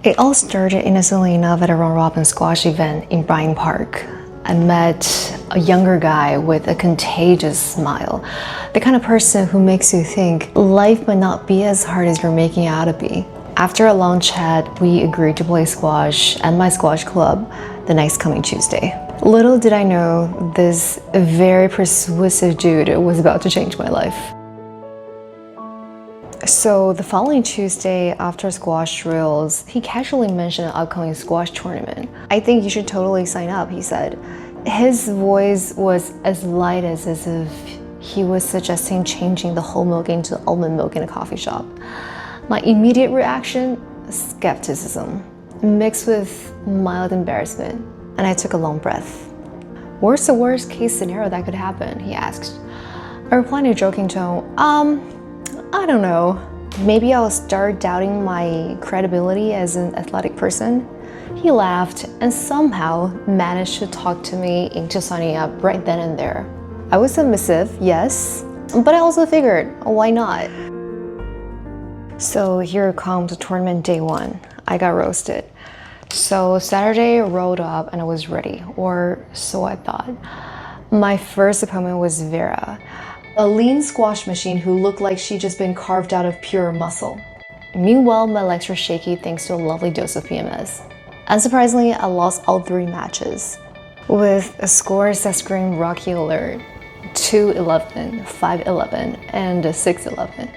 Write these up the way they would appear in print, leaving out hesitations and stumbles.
It all started innocently enough at a round robin squash event in Bryant Park. I met a younger guy with a contagious smile, the kind of person who makes you think life might not be as hard as you're making it out to be. After a long chat, we agreed to play squash at my squash club the next coming Tuesday. Little did I know, this very persuasive dude was about to change my life. So the following Tuesday, after squash drills, he casually mentioned an upcoming squash tournament. I think you should totally sign up, he said. His voice was as light as if he was suggesting changing the whole milk into almond milk in a coffee shop. My immediate reaction, skepticism, mixed with mild embarrassment, and I took a long breath. What's the worst case scenario that could happen, he asked. I replied in a joking tone, I don't know. Maybe I'll start doubting my credibility as an athletic person. He laughed and somehow managed to talk to me into signing up right then and there. I was submissive, yes, but I also figured, why not? So here comes tournament day one. I got roasted. So Saturday rolled up and I was ready, or so I thought. My first opponent was Vera, a lean squash machine who looked like she'd just been carved out of pure muscle. Meanwhile, my legs were shaky thanks to a lovely dose of PMS. Unsurprisingly, I lost all 3 matches, with a scores that screamed Rocky Alert, 2-11, 5-11, and 6-11.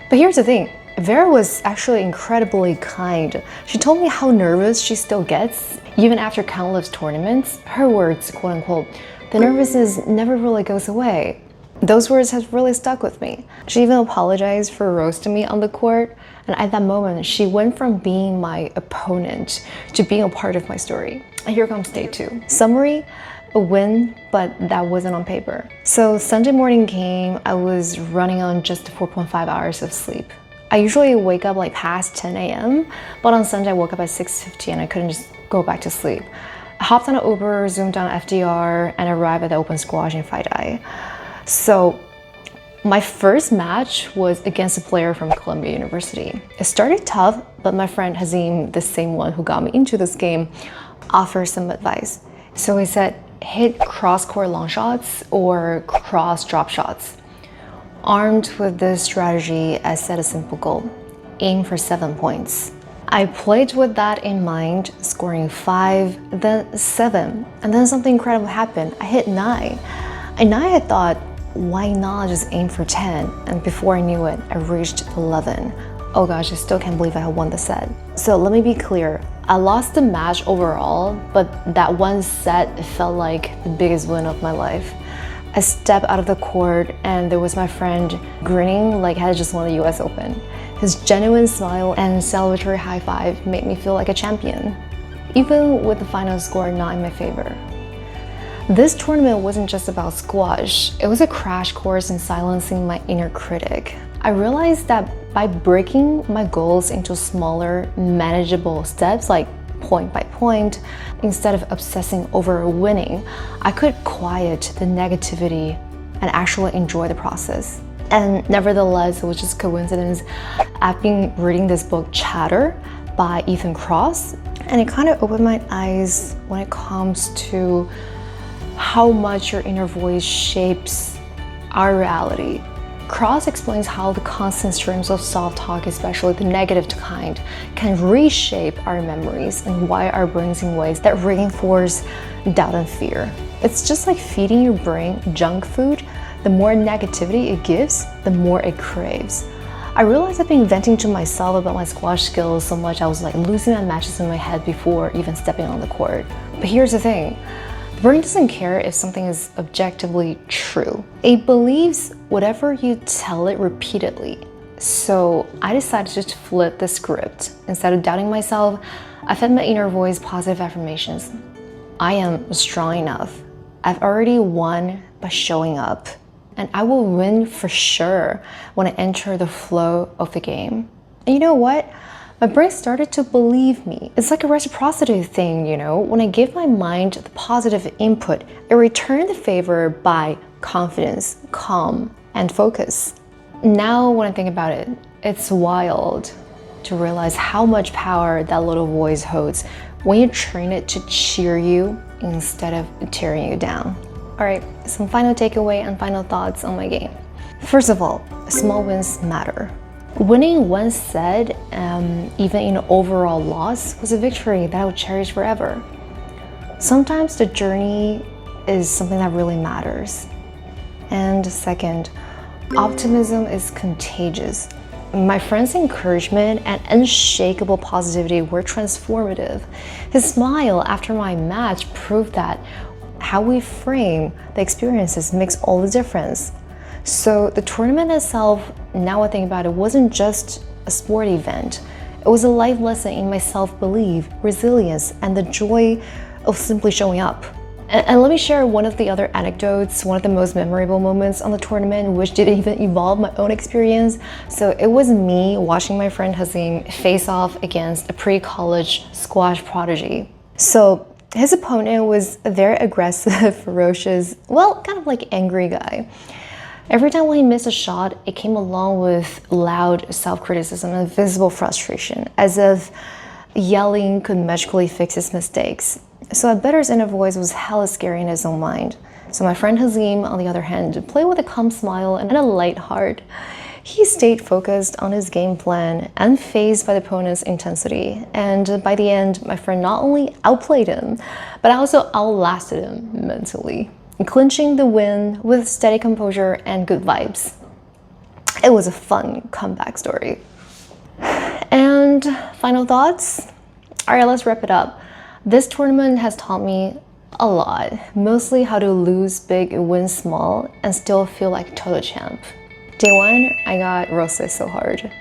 But here's the thing, Vera was actually incredibly kind. She told me how nervous she still gets, even after countless tournaments. Her words, quote unquote, the nervousness never really goes away. Those words have really stuck with me. She even apologized for roasting me on the court, and at that moment, she went from being my opponent to being a part of my story. And here comes day 2. Summary, a win, but that wasn't on paper. So Sunday morning came, I was running on just 4.5 hours of sleep. I usually wake up like past 10 a.m., but on Sunday I woke up at 6:50 and I couldn't just go back to sleep. I hopped on an Uber, zoomed on FDR, and arrived at the open squash in Fidei. So my first match was against a player from Columbia University. It started tough, but my friend Hazim, the same one who got me into this game, offered some advice. So he said, hit cross-court long shots or cross drop shots. Armed with this strategy, I set a simple goal, aim for 7 points. I played with that in mind, scoring 5, then 7, and then something incredible happened. I hit 9. And I had thought, why not just aim for 10? And before I knew it, I reached 11. Oh gosh, I still can't believe I won the set. So let me be clear, I lost the match overall, but that one set felt like the biggest win of my life. I stepped out of the court and there was my friend grinning like I had just won the US Open. His genuine smile and celebratory high five made me feel like a champion, even with the final score not in my favor. This tournament wasn't just about squash, it was a crash course in silencing my inner critic. I realized that by breaking my goals into smaller, manageable steps, like point by point, instead of obsessing over winning, I could quiet the negativity and actually enjoy the process. And nevertheless, it was just coincidence. I've been reading this book, Chatter, by Ethan Kross, and it kind of opened my eyes when it comes to how much your inner voice shapes our reality. Kross explains how the constant streams of self-talk, especially the negative kind, can reshape our memories and wire our brains in ways that reinforce doubt and fear. It's just like feeding your brain junk food. The more negativity it gives, the more it craves. I realized I've been venting to myself about my squash skills so much I was like losing my matches in my head before even stepping on the court. But here's the thing. The brain doesn't care if something is objectively true. It believes whatever you tell it repeatedly. So I decided to just flip the script. Instead of doubting myself, I fed my inner voice positive affirmations. I am strong enough. I've already won by showing up. And I will win for sure when I enter the flow of the game. And you know what? My brain started to believe me. It's like a reciprocity thing, you know? When I give my mind the positive input, it returns the favor by confidence, calm, and focus. Now when I think about it, it's wild. to realize how much power that little voice holds when you train it to cheer you instead of tearing you down. All right, some final takeaway and final thoughts on my game. First of all, small wins matter. Winning one set, even in an overall loss, was a victory that I would cherish forever. Sometimes the journey is something that really matters. And second, optimism is contagious. My friend's encouragement and unshakable positivity were transformative. His smile after my match proved that how we frame the experiences makes all the difference. So the tournament itself, now I think about it, wasn't just a sport event. It was a life lesson in my self-belief, resilience, and the joy of simply showing up. And let me share one of the other anecdotes, one of the most memorable moments on the tournament, which did even involve my own experience. So it was me watching my friend Hazim face off against a pre-college squash prodigy. So his opponent was a very aggressive, ferocious, well, kind of like angry guy. Every time when he missed a shot, it came along with loud self-criticism and visible frustration, as if yelling could magically fix his mistakes. So a bitter's inner voice was hella scary in his own mind. So my friend Hazim, on the other hand, played with a calm smile and a light heart. He stayed focused on his game plan, unfazed by the opponent's intensity. And by the end, my friend not only outplayed him, but also outlasted him mentally, clinching the win with steady composure and good vibes. It was a fun comeback story. And final thoughts? All right, let's wrap it up. This tournament has taught me a lot, mostly how to lose big, win small, and still feel like a total champ. Day 1, I got roasted so hard.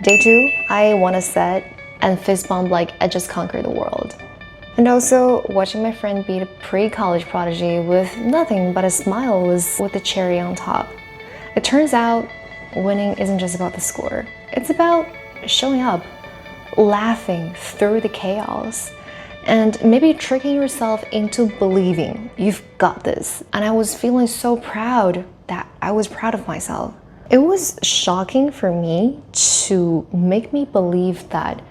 Day 2, I won a set and fist bumped like I just conquered the world. And also, watching my friend beat a pre-college prodigy with nothing but a smile was with the cherry on top. It turns out, winning isn't just about the score. It's about showing up, laughing through the chaos, and maybe tricking yourself into believing you've got this. And I was feeling so proud that I was proud of myself. It was shocking for me to make me believe that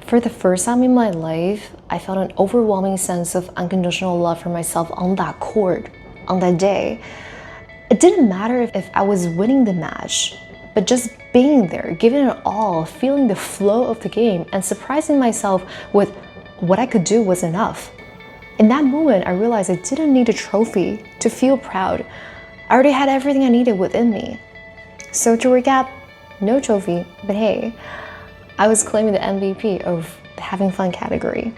for the first time in my life, I felt an overwhelming sense of unconditional love for myself on that court, on that day. It didn't matter if I was winning the match, but just being there, giving it all, feeling the flow of the game, and surprising myself with what I could do was enough. In that moment, I realized I didn't need a trophy to feel proud. I already had everything I needed within me. So to recap, no trophy, but hey, I was claiming the MVP of the having fun category.